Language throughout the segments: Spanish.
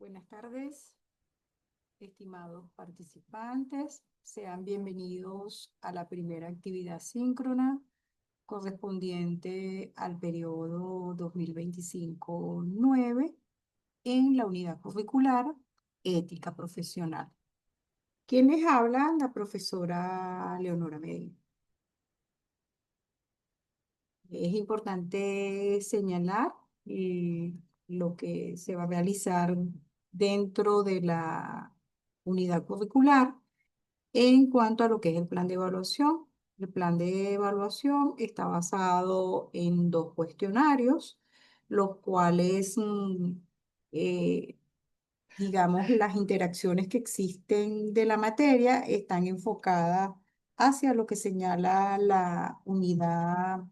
Buenas tardes, estimados participantes. Sean bienvenidos a la primera actividad síncrona correspondiente al periodo 2025-9 en la unidad curricular Ética Profesional. ¿Quién les habla? La profesora Leonora Medina. Es importante señalar lo que se va a realizar dentro de la unidad curricular en cuanto a lo que es el plan de evaluación. El plan de evaluación está basado en dos cuestionarios, los cuales eh, digamos, las interacciones que existen de la materia están enfocadas hacia lo que señala la unidad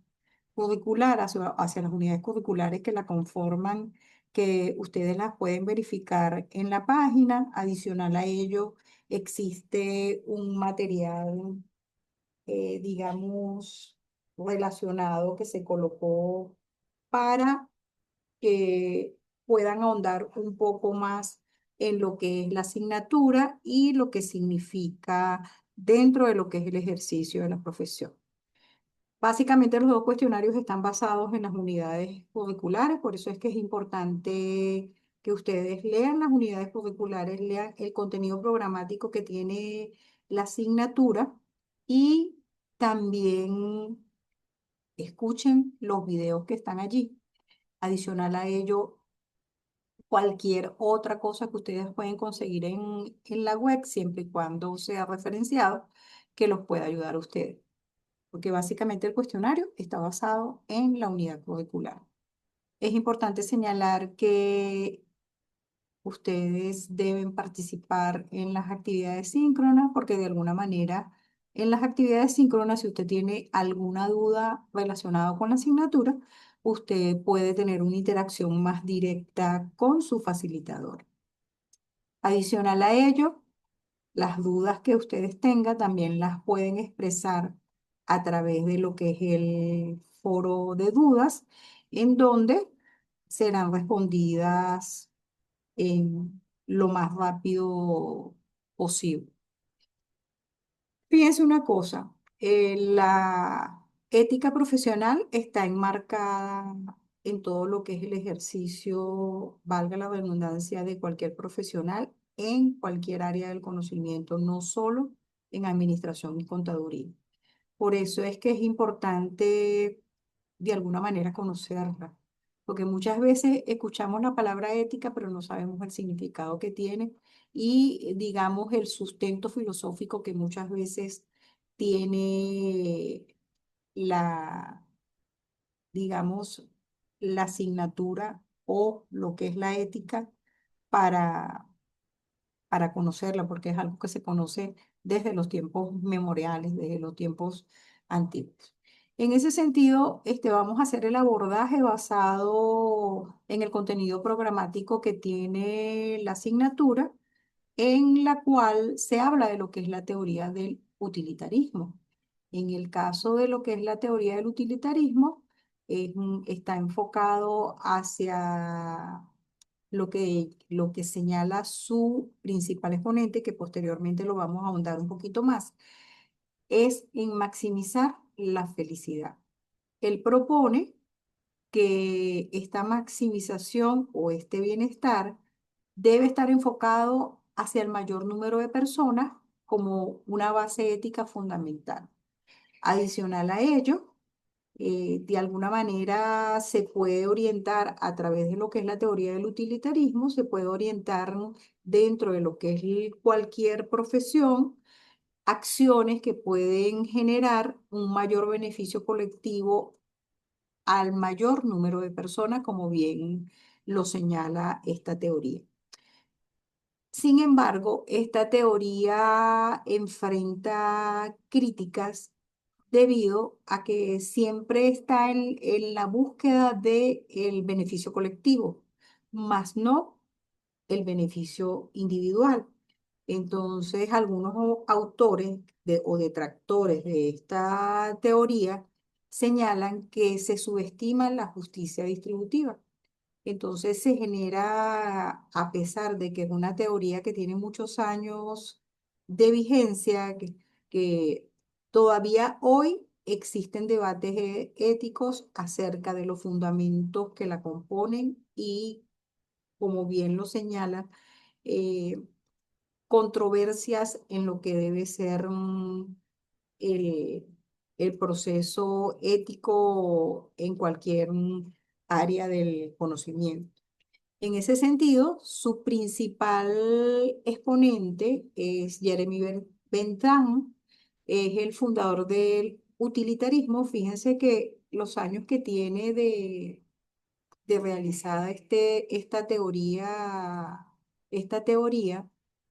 curricular, hacia las unidades curriculares que la conforman, que ustedes las pueden verificar en la página. Adicional a ello, existe un material, digamos, relacionado que se colocó para que puedan ahondar un poco más en lo que es la asignatura y lo que significa dentro de lo que es el ejercicio de la profesión. Básicamente los dos cuestionarios están basados en las unidades curriculares, por eso es que es importante que ustedes lean las unidades curriculares, lean el contenido programático que tiene la asignatura y también escuchen los videos que están allí. Adicional a ello, cualquier otra cosa que ustedes pueden conseguir en la web, siempre y cuando sea referenciado, que los pueda ayudar a ustedes. Porque básicamente el cuestionario está basado en la unidad curricular. Es importante señalar que ustedes deben participar en las actividades síncronas porque de alguna manera en las actividades síncronas, si usted tiene alguna duda relacionada con la asignatura, usted puede tener una interacción más directa con su facilitador. Adicional a ello, las dudas que ustedes tengan también las pueden expresar a través de lo que es el foro de dudas, en donde serán respondidas lo más rápido posible. Fíjense una cosa, la ética profesional está enmarcada en todo lo que es el ejercicio, valga la redundancia, de cualquier profesional en cualquier área del conocimiento, no solo en administración y contaduría. Por eso es que es importante de alguna manera conocerla, porque muchas veces escuchamos la palabra ética, pero no sabemos el significado que tiene y, digamos, el sustento filosófico que muchas veces tiene la, digamos, la asignatura o lo que es la ética para conocerla, porque es algo que se conoce desde los tiempos memoriales, desde los tiempos antiguos. En ese sentido, vamos a hacer el abordaje basado en el contenido programático que tiene la asignatura, en la cual se habla de lo que es la teoría del utilitarismo. En el caso de lo que es la teoría del utilitarismo, está enfocado hacia lo que señala su principal exponente, que posteriormente lo vamos a ahondar un poquito más, es en maximizar la felicidad. Él propone que esta maximización o este bienestar debe estar enfocado hacia el mayor número de personas como una base ética fundamental. Adicional a ello, de alguna manera se puede orientar a través de lo que es la teoría del utilitarismo, se puede orientar dentro de lo que es cualquier profesión, acciones que pueden generar un mayor beneficio colectivo al mayor número de personas, como bien lo señala esta teoría. Sin embargo, esta teoría enfrenta críticas debido a que siempre está en la búsqueda del beneficio colectivo, más no el beneficio individual. Entonces, algunos autores o detractores de esta teoría señalan que se subestima la justicia distributiva. Entonces se genera, a pesar de que es una teoría que tiene muchos años de vigencia, que todavía hoy existen debates éticos acerca de los fundamentos que la componen y, como bien lo señala, eh, controversias en lo que debe ser el, el proceso ético en cualquier área del conocimiento. En ese sentido, su principal exponente es Jeremy Bentham, es el fundador del utilitarismo. Fíjense que los años que tiene de realizada esta teoría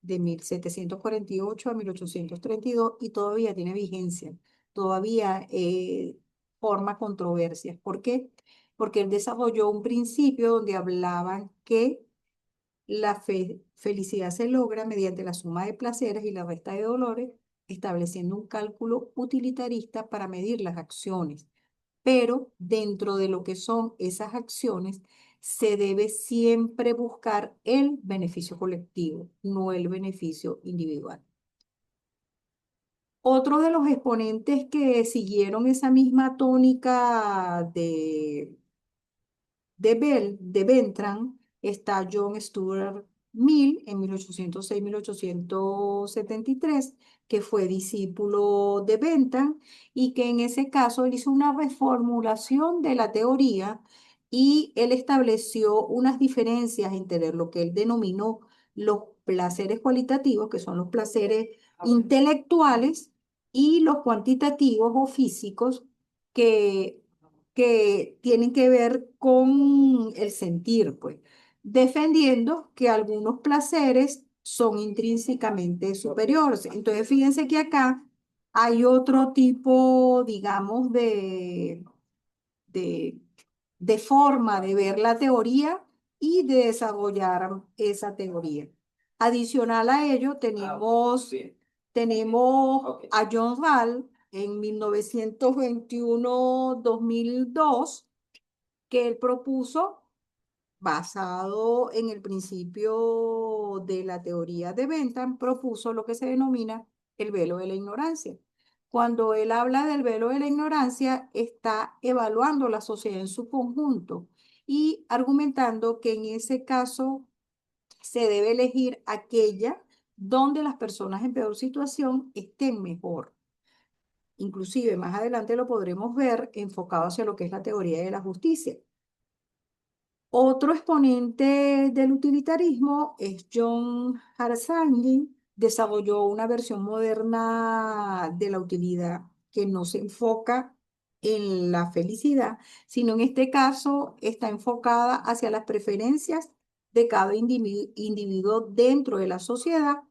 de 1748 a 1832 y todavía tiene vigencia, todavía forma controversias. ¿Por qué? Porque él desarrolló un principio donde hablaban que la felicidad se logra mediante la suma de placeres y la resta de dolores, estableciendo un cálculo utilitarista para medir las acciones, pero dentro de lo que son esas acciones, se debe siempre buscar el beneficio colectivo, no el beneficio individual. Otro de los exponentes que siguieron esa misma tónica de Bentram está John Stuart Mill en 1806-1873, que fue discípulo de Bentham y que en ese caso él hizo una reformulación de la teoría y él estableció unas diferencias entre lo que él denominó los placeres cualitativos, que son los placeres intelectuales, y los cuantitativos o físicos, que tienen que ver con el sentir, pues, defendiendo que algunos placeres son intrínsecamente superiores. Entonces, fíjense que acá hay otro tipo, digamos, de, de forma de ver la teoría y de desarrollar esa teoría. Adicional a ello, tenemos a John Rawls en 1921-2002, que él propuso, basado en el principio de la teoría de Bentham, propuso lo que se denomina el velo de la ignorancia. Cuando él habla del velo de la ignorancia, está evaluando la sociedad en su conjunto y argumentando que en ese caso se debe elegir aquella donde las personas en peor situación estén mejor. Inclusive más adelante lo podremos ver enfocado hacia lo que es la teoría de la justicia. Otro exponente del utilitarismo es John Harsanyi. Desarrolló una versión moderna de la utilidad que no se enfoca en la felicidad, sino en este caso está enfocada hacia las preferencias de cada individuo dentro de la sociedad,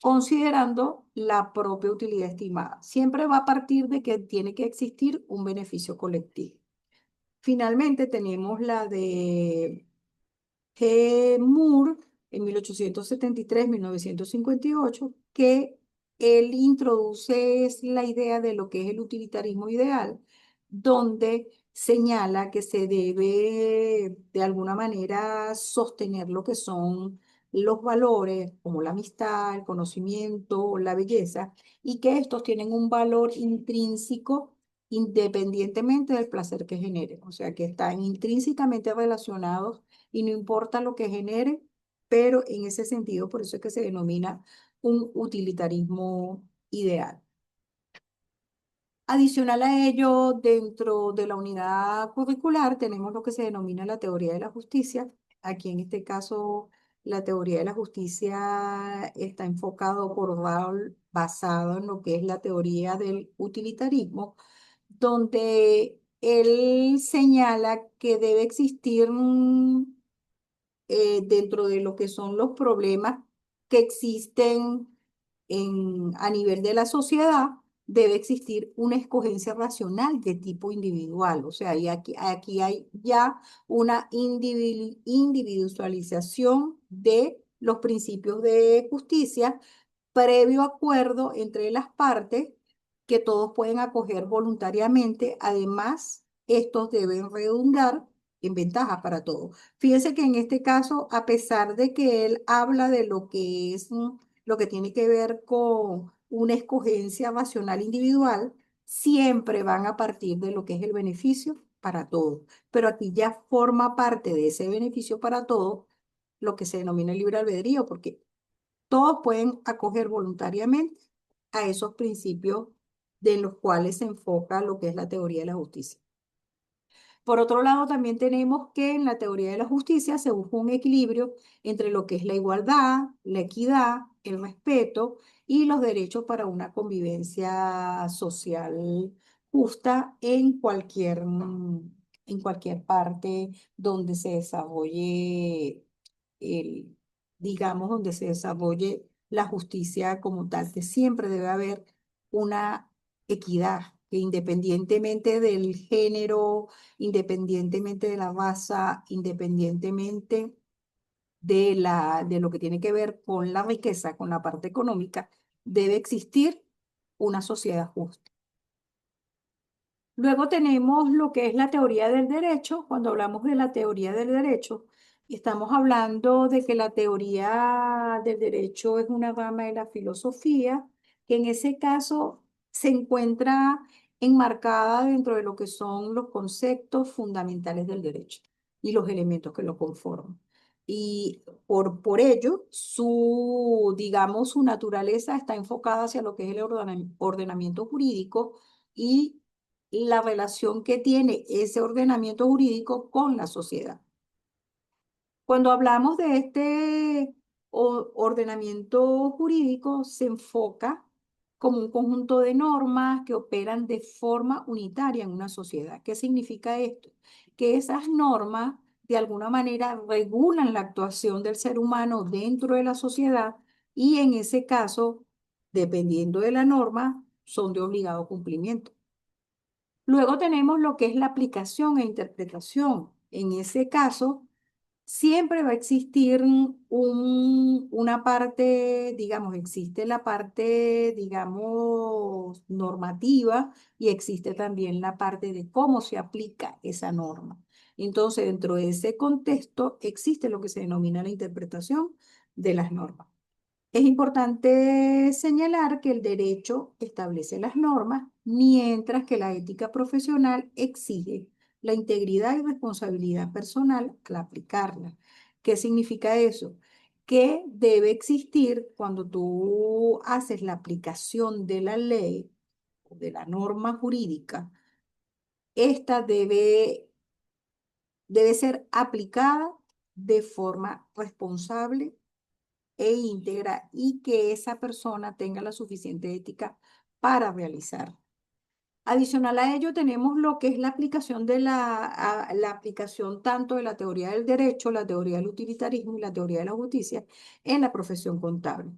considerando la propia utilidad estimada. Siempre va a partir de que tiene que existir un beneficio colectivo. Finalmente tenemos la de Moore en 1873-1958, que él introduce es la idea de lo que es el utilitarismo ideal, donde señala que se debe de alguna manera sostener lo que son los valores como la amistad, el conocimiento, la belleza, y que estos tienen un valor intrínseco independientemente del placer que generen, o sea, que están intrínsecamente relacionados y no importa lo que genere, pero en ese sentido, por eso es que se denomina un utilitarismo ideal. Adicional a ello, dentro de la unidad curricular tenemos lo que se denomina la teoría de la justicia. Aquí en este caso, la teoría de la justicia está enfocado por Raoul, basado en lo que es la teoría del utilitarismo, donde él señala que debe existir dentro de lo que son los problemas que existen a nivel de la sociedad, debe existir una escogencia racional de tipo individual. O sea, y aquí hay ya una individualización de los principios de justicia previo acuerdo entre las partes que todos pueden acoger voluntariamente. Además, estos deben redundar en ventaja para todos. Fíjense que en este caso, a pesar de que él habla de lo que es lo que tiene que ver con una escogencia racional individual, siempre van a partir de lo que es el beneficio para todos. Pero aquí ya forma parte de ese beneficio para todos lo que se denomina el libre albedrío, porque todos pueden acoger voluntariamente a esos principios de los cuales se enfoca lo que es la teoría de la justicia. Por otro lado, también tenemos que en la teoría de la justicia se busca un equilibrio entre lo que es la igualdad, la equidad, el respeto y los derechos para una convivencia social justa en cualquier parte donde se desarrolle el, digamos, donde se desarrolle la justicia como tal, que siempre debe haber una equidad, que independientemente del género, independientemente de la raza, independientemente de lo que tiene que ver con la riqueza, con la parte económica, debe existir una sociedad justa. Luego tenemos lo que es la teoría del derecho. Cuando hablamos de la teoría del derecho, estamos hablando de que la teoría del derecho es una rama de la filosofía que en ese caso se encuentra enmarcada dentro de lo que son los conceptos fundamentales del derecho y los elementos que lo conforman. Y por ello, digamos, su naturaleza está enfocada hacia lo que es el ordenamiento jurídico y la relación que tiene ese ordenamiento jurídico con la sociedad. Cuando hablamos de este ordenamiento jurídico, se enfoca como un conjunto de normas que operan de forma unitaria en una sociedad. ¿Qué significa esto? Que esas normas de alguna manera regulan la actuación del ser humano dentro de la sociedad y en ese caso, dependiendo de la norma, son de obligado cumplimiento. Luego tenemos lo que es la aplicación e interpretación. En ese caso, siempre va a existir una parte, digamos, existe la parte, digamos, normativa y existe también la parte de cómo se aplica esa norma. Entonces, dentro de ese contexto, existe lo que se denomina la interpretación de las normas. Es importante señalar que el derecho establece las normas, mientras que la ética profesional exige la integridad y responsabilidad personal al aplicarla. ¿Qué significa eso? Que debe existir cuando tú haces la aplicación de la ley o de la norma jurídica, esta debe ser aplicada de forma responsable e íntegra y que esa persona tenga la suficiente ética para realizar. Adicional a ello, tenemos lo que es la aplicación la aplicación tanto de la teoría del derecho, la teoría del utilitarismo y la teoría de la justicia en la profesión contable.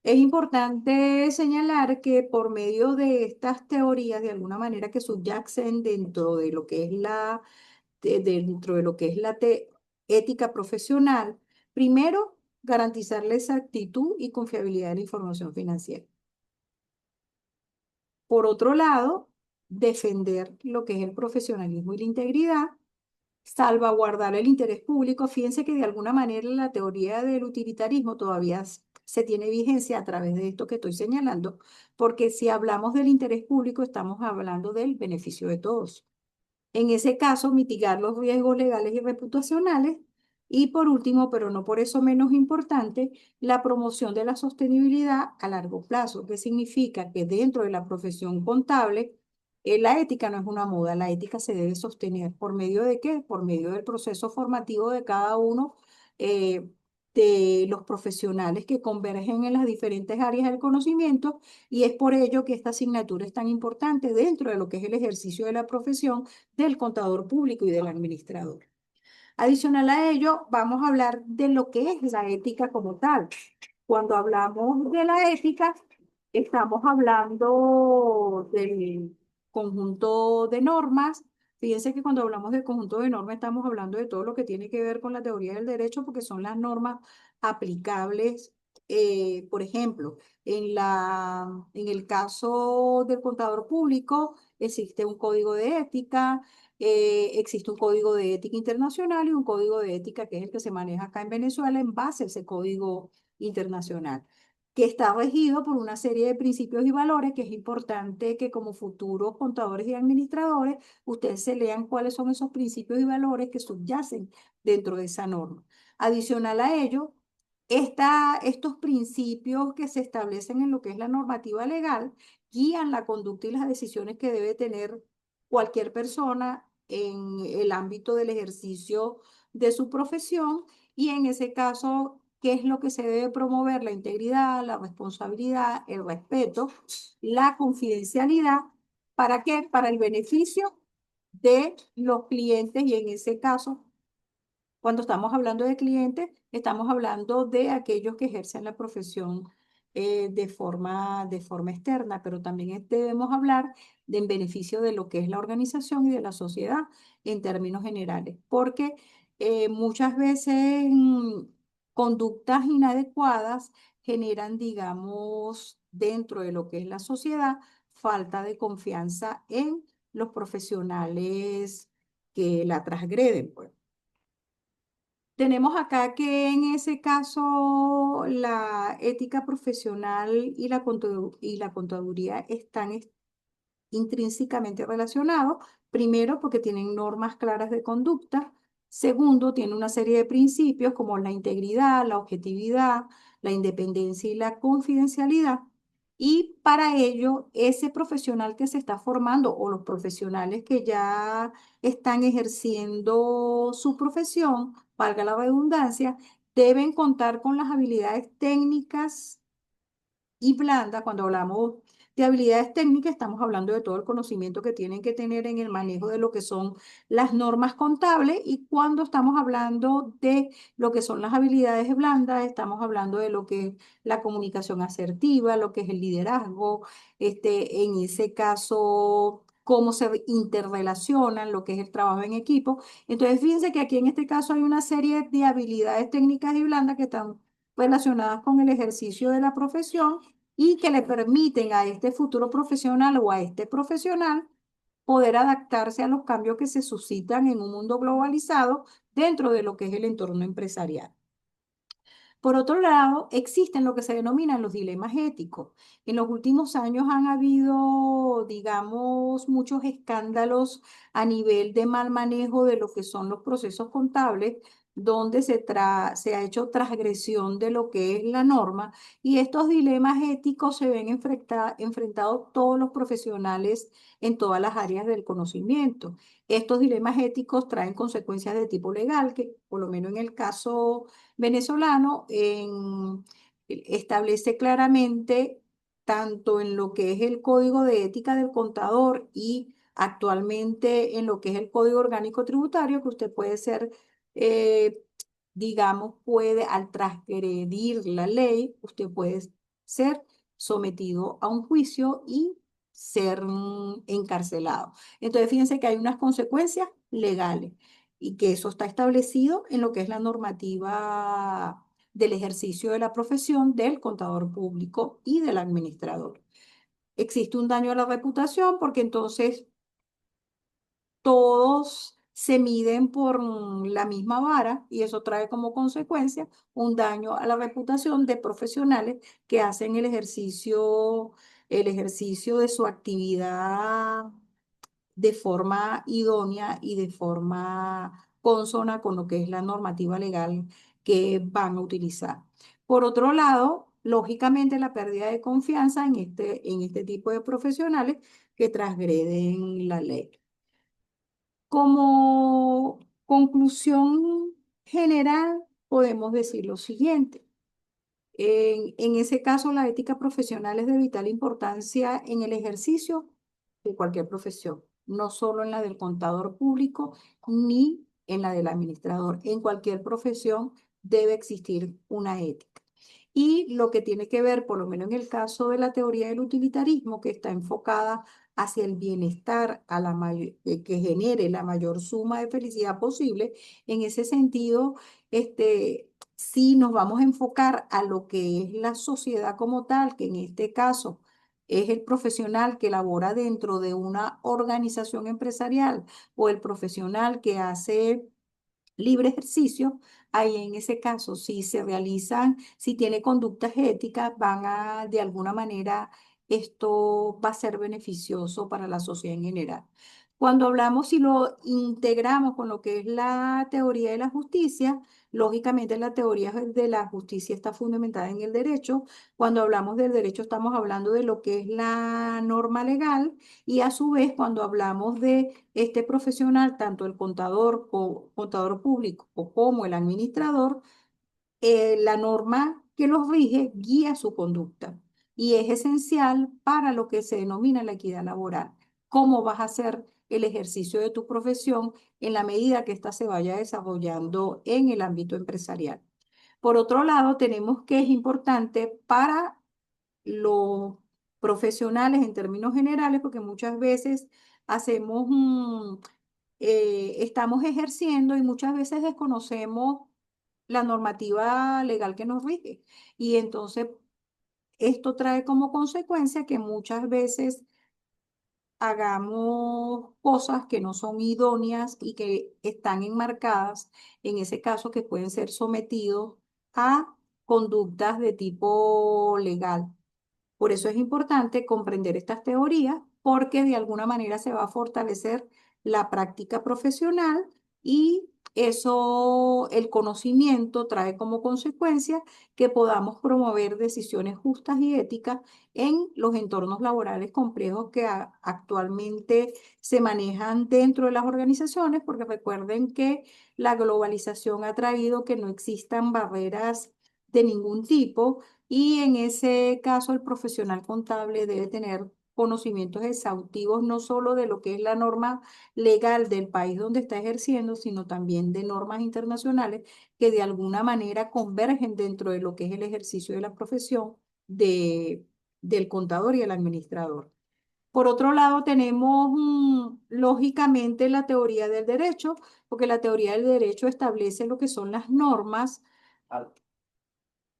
Es importante señalar que por medio de estas teorías, de alguna manera que subyacen dentro de lo que es dentro de lo que es ética profesional, primero, garantizar la exactitud y confiabilidad de la información financiera. Por otro lado, defender lo que es el profesionalismo y la integridad, salvaguardar el interés público. Fíjense que de alguna manera la teoría del utilitarismo todavía se tiene vigencia a través de esto que estoy señalando, porque si hablamos del interés público, estamos hablando del beneficio de todos. En ese caso, mitigar los riesgos legales y reputacionales. Y por último, pero no por eso menos importante, la promoción de la sostenibilidad a largo plazo, que significa que dentro de la profesión contable, la ética no es una moda, la ética se debe sostener. ¿Por medio de qué? Por medio del proceso formativo de cada uno eh, de los profesionales que convergen en las diferentes áreas del conocimiento y es por ello que esta asignatura es tan importante dentro de lo que es el ejercicio de la profesión del contador público y del administrador. Adicional a ello, vamos a hablar de lo que es la ética como tal. Cuando hablamos de la ética, estamos hablando del conjunto de normas. Fíjense que cuando hablamos del conjunto de normas estamos hablando de todo lo que tiene que ver con la teoría del derecho porque son las normas aplicables. Por ejemplo, en el caso del contador público existe un código de ética. existe un código de ética internacional y un código de ética que es el que se maneja acá en Venezuela en base a ese código internacional, que está regido por una serie de principios y valores que es importante que como futuros contadores y administradores ustedes se lean cuáles son esos principios y valores que subyacen dentro de esa norma. Adicional a ello, estos principios que se establecen en lo que es la normativa legal guían la conducta y las decisiones que debe tener cualquier persona en el ámbito del ejercicio de su profesión y en ese caso, ¿qué es lo que se debe promover? La integridad, la responsabilidad, el respeto, la confidencialidad. ¿Para qué? Para el beneficio de los clientes y en ese caso cuando estamos hablando de clientes, estamos hablando de aquellos que ejercen la profesión de forma externa, pero también debemos hablar de en beneficio de lo que es la organización y de la sociedad en términos generales, porque muchas veces conductas inadecuadas generan, digamos, dentro de lo que es la sociedad, falta de confianza en los profesionales que la transgreden, pues. Tenemos acá que en ese caso la ética profesional y y la contaduría están intrínsecamente relacionados. Primero, porque tienen normas claras de conducta. Segundo, tiene una serie de principios como la integridad, la objetividad, la independencia y la confidencialidad. Y para ello, ese profesional que se está formando o los profesionales que ya están ejerciendo su profesión, valga la redundancia, deben contar con las habilidades técnicas y blanda. Cuando hablamos de habilidades técnicas, estamos hablando de todo el conocimiento que tienen que tener en el manejo de lo que son las normas contables y cuando estamos hablando de lo que son las habilidades blandas, estamos hablando de lo que es la comunicación asertiva, lo que es el liderazgo, en ese caso cómo se interrelacionan, lo que es el trabajo en equipo. Entonces, fíjense que aquí en este caso hay una serie de habilidades técnicas y blandas que están relacionadas con el ejercicio de la profesión y que le permiten a este futuro profesional o a este profesional poder adaptarse a los cambios que se suscitan en un mundo globalizado dentro de lo que es el entorno empresarial. Por otro lado, existen lo que se denominan los dilemas éticos. En los últimos años han habido, digamos, muchos escándalos a nivel de mal manejo de lo que son los procesos contables, donde se ha hecho transgresión de lo que es la norma y estos dilemas éticos se ven enfrentados todos los profesionales en todas las áreas del conocimiento. Estos dilemas éticos traen consecuencias de tipo legal, que por lo menos en el caso venezolano establece claramente tanto en lo que es el Código de Ética del Contador y actualmente en lo que es el Código Orgánico Tributario, que usted puede ser, eh, digamos, puede al transgredir la ley, usted puede ser sometido a un juicio y ser encarcelado. Entonces, fíjense que hay unas consecuencias legales y que eso está establecido en lo que es la normativa del ejercicio de la profesión del contador público y del administrador. Existe un daño a la reputación porque entonces todos se miden por la misma vara y eso trae como consecuencia un daño a la reputación de profesionales que hacen el ejercicio de su actividad de forma idónea y de forma consona con lo que es la normativa legal que van a utilizar. Por otro lado, lógicamente la pérdida de confianza en este tipo de profesionales que transgreden la ley. Como conclusión general, podemos decir lo siguiente. En ese caso, la ética profesional es de vital importancia en el ejercicio de cualquier profesión, no solo en la del contador público ni en la del administrador. En cualquier profesión debe existir una ética. Y lo que tiene que ver, por lo menos en el caso de la teoría del utilitarismo, que está enfocada hacia el bienestar que genere la mayor suma de felicidad posible, en ese sentido, si nos vamos a enfocar a lo que es la sociedad como tal, que en este caso es el profesional que labora dentro de una organización empresarial o el profesional que hace libre ejercicio, ahí en ese caso, si se realizan, si tiene conductas éticas, van a, de alguna manera, esto va a ser beneficioso para la sociedad en general. Cuando hablamos y lo integramos con lo que es la teoría de la justicia, lógicamente la teoría de la justicia está fundamentada en el derecho. Cuando hablamos del derecho estamos hablando de lo que es la norma legal y a su vez cuando hablamos de este profesional, tanto el contador o contador público o como el administrador, la norma que los rige guía su conducta y es esencial para lo que se denomina la equidad laboral. ¿Cómo vas a hacer el ejercicio de tu profesión en la medida que ésta se vaya desarrollando en el ámbito empresarial? Por otro lado, tenemos que es importante para los profesionales en términos generales, porque muchas veces hacemos, estamos ejerciendo y muchas veces desconocemos la normativa legal que nos rige. Y entonces esto trae como consecuencia que muchas veces hagamos cosas que no son idóneas y que están enmarcadas, en ese caso que pueden ser sometidos a conductas de tipo legal. Por eso es importante comprender estas teorías porque de alguna manera se va a fortalecer la práctica profesional y eso, el conocimiento trae como consecuencia que podamos promover decisiones justas y éticas en los entornos laborales complejos que actualmente se manejan dentro de las organizaciones, porque recuerden que la globalización ha traído que no existan barreras de ningún tipo y en ese caso, el profesional contable debe tener conocimientos exhaustivos no solo de lo que es la norma legal del país donde está ejerciendo, sino también de normas internacionales que de alguna manera convergen dentro de lo que es el ejercicio de la profesión del contador y el administrador. Por otro lado, tenemos lógicamente la teoría del derecho, porque la teoría del derecho establece lo que son las normas,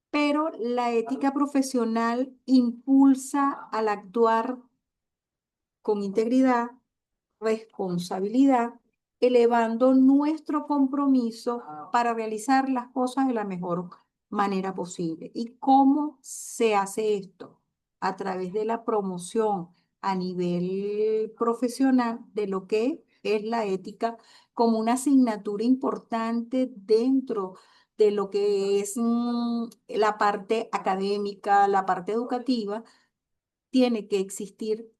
pero la ética profesional impulsa al actuar con integridad, responsabilidad, elevando nuestro compromiso para realizar las cosas de la mejor manera posible. ¿Y cómo se hace esto? A través de la promoción a nivel profesional de lo que es la ética como una asignatura importante dentro de lo que es la parte académica, la parte educativa, tiene que existir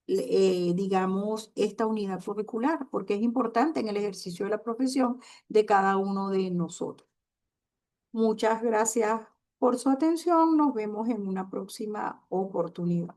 digamos, esta unidad curricular, porque es importante en el ejercicio de la profesión de cada uno de nosotros. Muchas gracias por su atención. Nos vemos en una próxima oportunidad.